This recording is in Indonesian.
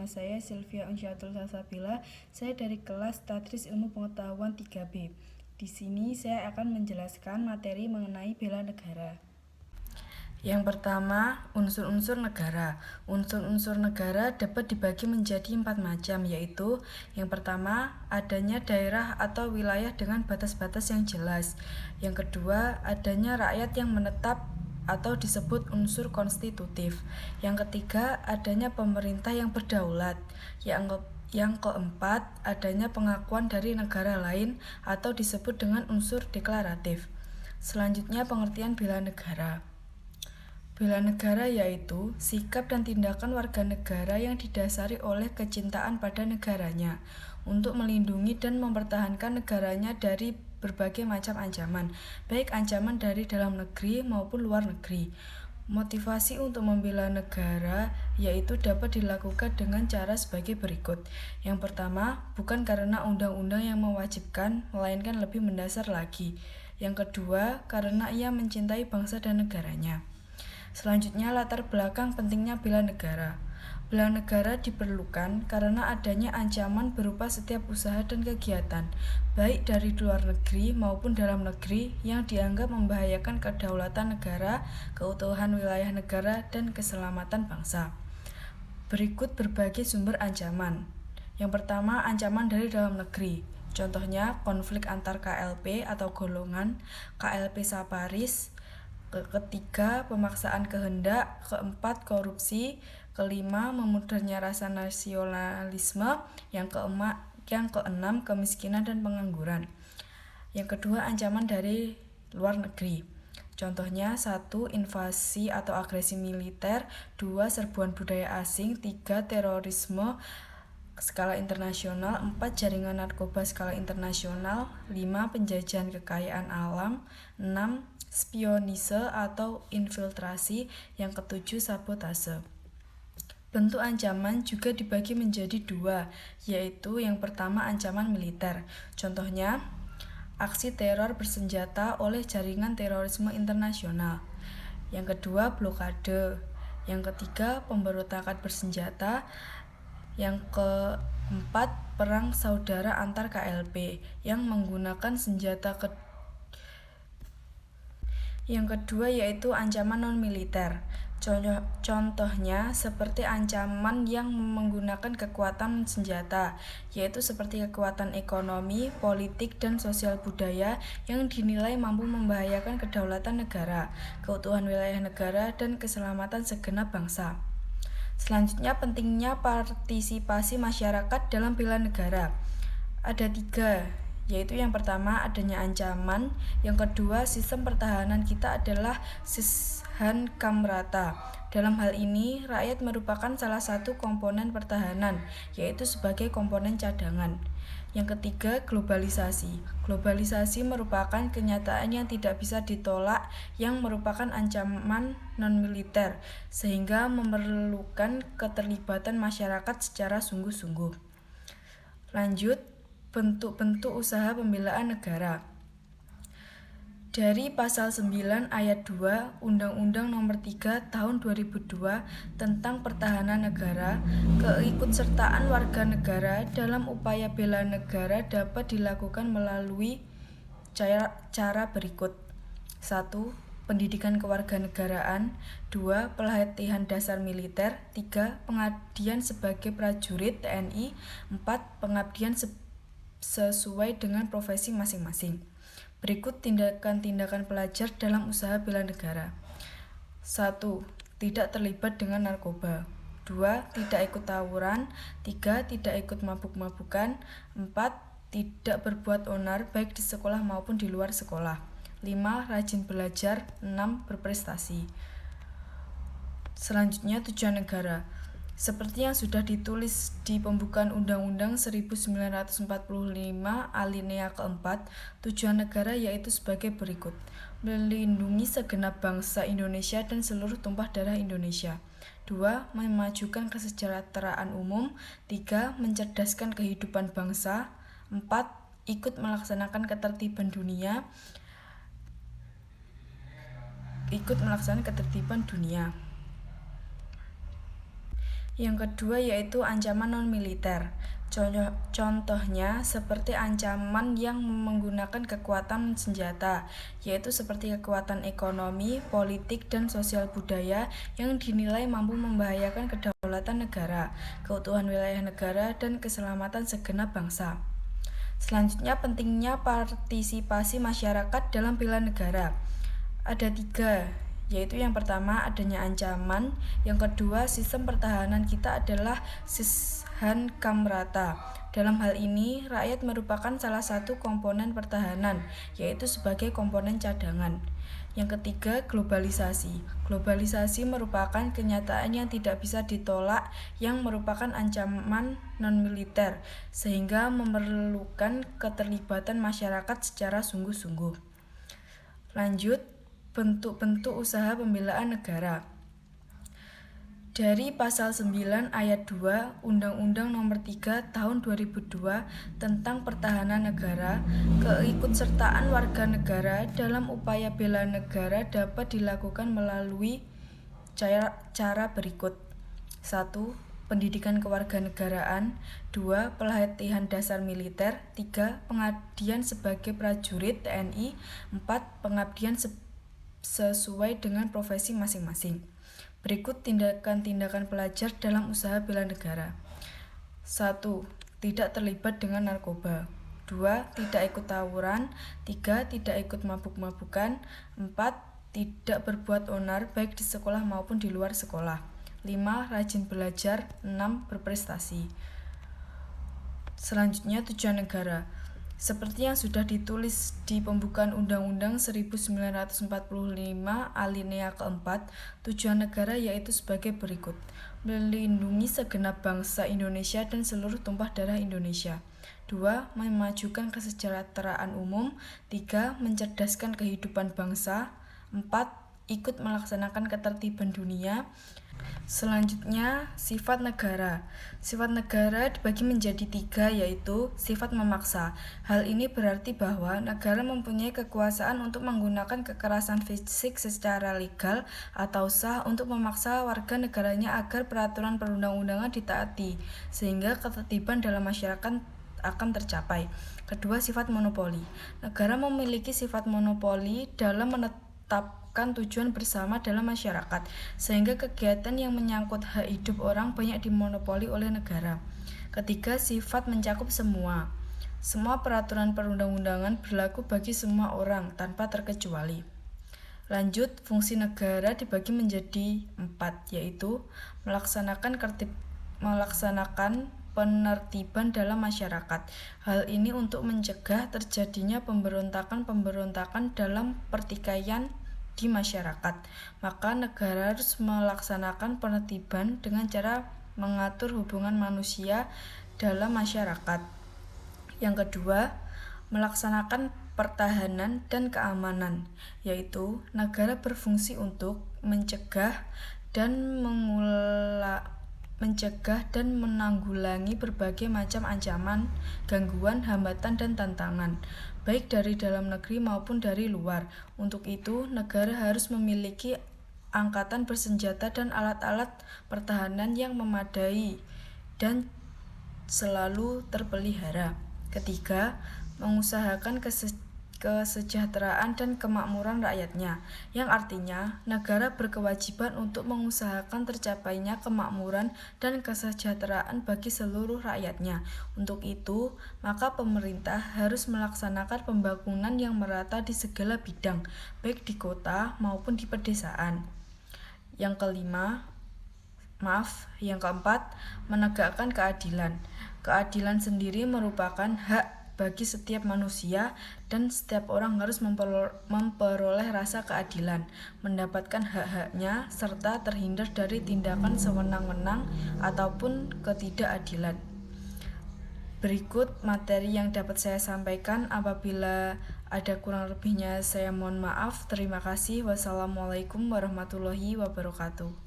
nama saya Sylvia Unsyatul Salsabila. Saya dari kelas Tadris Ilmu Pengetahuan 3B. Di sini saya akan menjelaskan materi mengenai bela negara. Yang pertama, unsur-unsur negara. Unsur-unsur negara dapat dibagi menjadi 4 macam, yaitu yang pertama, adanya daerah atau wilayah dengan batas-batas yang jelas. Yang kedua, adanya rakyat yang menetap atau disebut unsur konstitutif. Yang ketiga, adanya pemerintah yang berdaulat. Yang keempat, adanya pengakuan dari negara lain atau disebut dengan unsur deklaratif. Selanjutnya, pengertian bela negara. Bela negara yaitu sikap dan tindakan warga negara yang didasari oleh kecintaan pada negaranya untuk melindungi dan mempertahankan negaranya dari berbagai macam ancaman, baik ancaman dari dalam negeri maupun luar negeri. Motivasi untuk membela negara yaitu dapat dilakukan dengan cara sebagai berikut. Yang pertama, bukan karena undang-undang yang mewajibkan, melainkan lebih mendasar lagi. Yang kedua, karena ia mencintai bangsa dan negaranya. Selanjutnya, latar belakang pentingnya bela negara. Bela negara diperlukan karena adanya ancaman berupa setiap usaha dan kegiatan, baik dari luar negeri maupun dalam negeri, yang dianggap membahayakan kedaulatan negara, keutuhan wilayah negara, dan keselamatan bangsa. Berikut berbagai sumber ancaman. Yang pertama, ancaman dari dalam negeri. Contohnya, konflik antar KLP atau golongan, KLP Saparis. Ketiga, pemaksaan kehendak. Keempat, korupsi. Kelima, memudahnya rasa nasionalisme. Yang keenam, kemiskinan dan pengangguran. Yang kedua, ancaman dari luar negeri. Contohnya, 1. Invasi atau agresi militer. 2. Serbuan budaya asing. 3. Terorisme skala internasional. 4. Jaringan narkoba skala internasional. 5. Penjajahan kekayaan alam. 6. Spionise atau infiltrasi. Yang ketujuh, sabotase. Bentuk ancaman juga dibagi menjadi 2, yaitu yang pertama ancaman militer. Contohnya, aksi teror bersenjata oleh jaringan terorisme internasional. Yang kedua, blokade. Yang ketiga, pemberontakan bersenjata. Yang keempat, perang saudara antar KLP yang menggunakan senjata Yang kedua yaitu ancaman non-militer. Contohnya seperti ancaman yang menggunakan kekuatan senjata, yaitu seperti kekuatan ekonomi, politik, dan sosial budaya yang dinilai mampu membahayakan kedaulatan negara, keutuhan wilayah negara, dan keselamatan segenap bangsa. Selanjutnya, pentingnya partisipasi masyarakat dalam bela negara. Ada 3, yaitu yang pertama adanya ancaman, yang kedua sistem pertahanan kita adalah sishan kamrata. Dalam hal ini, rakyat merupakan salah satu komponen pertahanan, yaitu sebagai komponen cadangan. Yang ketiga, globalisasi. Globalisasi merupakan kenyataan yang tidak bisa ditolak, yang merupakan ancaman non-militer, sehingga memerlukan keterlibatan masyarakat secara sungguh-sungguh. Lanjut, bentuk-bentuk usaha pembelaan negara. Dari Pasal 9 Ayat 2 Undang-Undang Nomor 3 Tahun 2002 tentang Pertahanan Negara, keikutsertaan warga negara dalam upaya bela negara dapat dilakukan melalui cara berikut. 1. Pendidikan kewarganegaraan. 2. Pelatihan dasar militer. 3. Pengabdian sebagai prajurit TNI. 4. Pengabdian sesuai dengan profesi masing-masing. Berikut tindakan-tindakan pelajar dalam usaha bela negara. 1. Tidak terlibat dengan narkoba. 2. Tidak ikut tawuran. 3. Tidak ikut mabuk-mabukan. 4. Tidak berbuat onar baik di sekolah maupun di luar sekolah. 5. Rajin belajar. 6. Berprestasi. Selanjutnya, tujuan negara. Seperti yang sudah ditulis di pembukaan Undang-Undang 1945 alinea keempat, tujuan negara yaitu sebagai berikut: melindungi segenap bangsa Indonesia dan seluruh tumpah darah Indonesia. 2. Memajukan kesejahteraan umum. 3. Mencerdaskan kehidupan bangsa. 4. Ikut melaksanakan ketertiban dunia. Yang kedua yaitu ancaman non-militer. Contohnya seperti ancaman yang menggunakan kekuatan senjata, yaitu seperti kekuatan ekonomi, politik, dan sosial budaya yang dinilai mampu membahayakan kedaulatan negara, keutuhan wilayah negara, dan keselamatan segenap bangsa. Selanjutnya, pentingnya partisipasi masyarakat dalam bela negara. Ada 3, yaitu yang pertama adanya ancaman, yang kedua sistem pertahanan kita adalah Kamrata. Dalam hal ini, rakyat merupakan salah satu komponen pertahanan, yaitu sebagai komponen cadangan. Yang ketiga, globalisasi. Globalisasi merupakan kenyataan yang tidak bisa ditolak, yang merupakan ancaman non-militer, sehingga memerlukan keterlibatan masyarakat secara sungguh-sungguh. Lanjut, bentuk-bentuk usaha pembelaan negara. Dari pasal 9 ayat 2 Undang-Undang Nomor 3 Tahun 2002 tentang Pertahanan Negara, keikutsertaan warga negara dalam upaya bela negara dapat dilakukan melalui cara berikut. 1. Pendidikan kewarganegaraan. 2. Pelatihan dasar militer. 3. Pengabdian sebagai prajurit TNI. 4. Pengabdian sesuai dengan profesi masing-masing. Berikut tindakan-tindakan pelajar dalam usaha bela negara. 1. Tidak terlibat dengan narkoba. 2. Tidak ikut tawuran. 3. Tidak ikut mabuk-mabukan. 4. Tidak berbuat onar baik di sekolah maupun di luar sekolah. 5. Rajin belajar. 6. Berprestasi. Selanjutnya, tujuan negara. Seperti yang sudah ditulis di pembukaan Undang-Undang 1945 alinea keempat, tujuan negara yaitu sebagai berikut: melindungi segenap bangsa Indonesia dan seluruh tumpah darah Indonesia. 2. Memajukan kesejahteraan umum. 3. Mencerdaskan kehidupan bangsa. 4. Ikut melaksanakan ketertiban dunia. Selanjutnya, sifat negara. Sifat negara dibagi menjadi 3, yaitu sifat memaksa. Hal ini berarti bahwa negara mempunyai kekuasaan untuk menggunakan kekerasan fisik secara legal atau sah untuk memaksa warga negaranya agar peraturan perundang-undangan ditaati, sehingga ketertiban dalam masyarakat akan tercapai. Kedua, sifat monopoli. Negara memiliki sifat monopoli dalam menetapkan tujuan bersama dalam masyarakat, sehingga kegiatan yang menyangkut hak hidup orang banyak dimonopoli oleh negara. Ketiga, sifat mencakup semua. Semua peraturan perundang-undangan berlaku bagi semua orang tanpa terkecuali. Lanjut, fungsi negara dibagi menjadi 4, yaitu melaksanakan penertiban dalam masyarakat. Hal ini untuk mencegah terjadinya pemberontakan dalam pertikaian di masyarakat. Maka negara harus melaksanakan penertiban dengan cara mengatur hubungan manusia dalam masyarakat. Yang kedua, melaksanakan pertahanan dan keamanan, yaitu negara berfungsi untuk mencegah dan menanggulangi berbagai macam ancaman, gangguan, hambatan, dan tantangan, baik dari dalam negeri maupun dari luar. Untuk itu, negara harus memiliki angkatan bersenjata dan alat-alat pertahanan yang memadai dan selalu terpelihara. Ketiga, mengusahakan kesejahteraan dan kemakmuran rakyatnya, yang artinya negara berkewajiban untuk mengusahakan tercapainya kemakmuran dan kesejahteraan bagi seluruh rakyatnya. Untuk itu, maka pemerintah harus melaksanakan pembangunan yang merata di segala bidang, baik di kota maupun di pedesaan. Yang keempat, menegakkan keadilan. Keadilan sendiri merupakan hak bagi setiap manusia, dan setiap orang harus memperoleh rasa keadilan, mendapatkan hak-haknya, serta terhindar dari tindakan sewenang-wenang ataupun ketidakadilan. Berikut materi yang dapat saya sampaikan. Apabila ada kurang lebihnya, saya mohon maaf. Terima kasih. Wassalamualaikum warahmatullahi wabarakatuh.